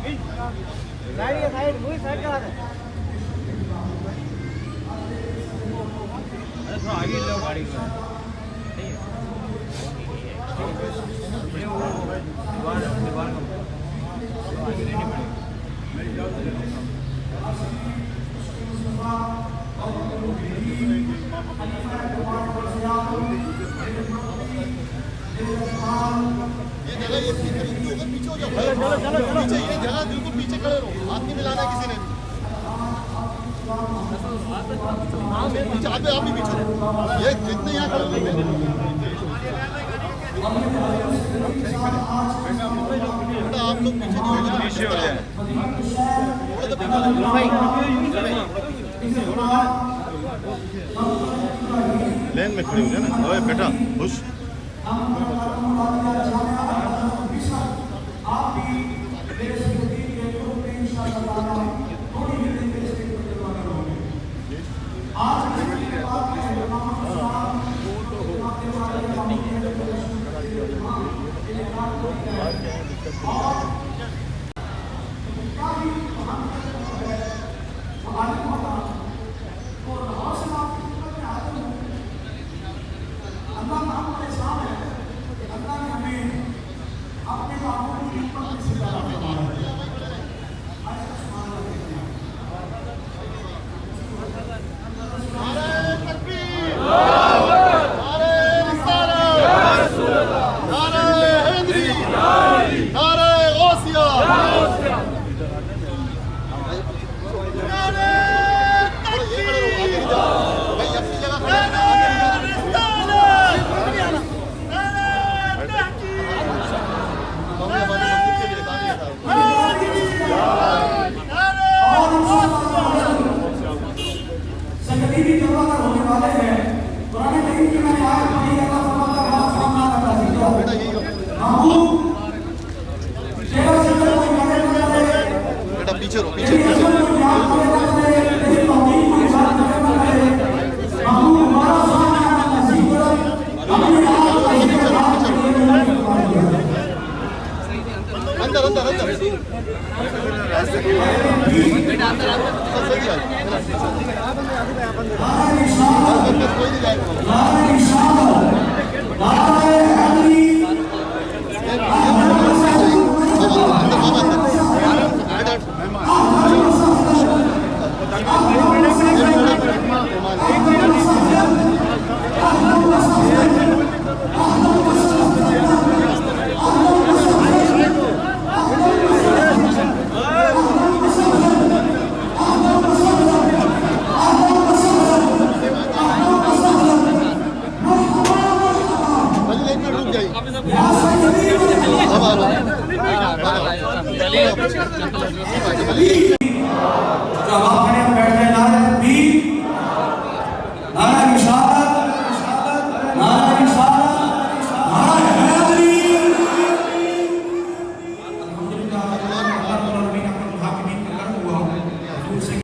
Side मुझे side करा दे। अरे थोड़ा आगे लो गाड़ी को। ठीक है वो दीवार को आगे लेनी पड़ेगी। ये जगह ये पीछे हो जाओ। चलो पीछे, ये जगह बिल्कुल पीछे खड़े रहो, हाथ नहीं मिलाना किसी ने भी। हाँ मैं पीछे, आप भी पीछे रहो। ये जितने यहाँ खड़े हो बेटा, आप लोग पीछे नहीं होंगे, पीछे हो जाए थोड़ा सा पीछे। लेन में खड़े हो जाए ना। ओए बेटा खुश पीछे रहो, पीछे अंदर अंदर अंदर कोई नहीं जाएगा। जवाब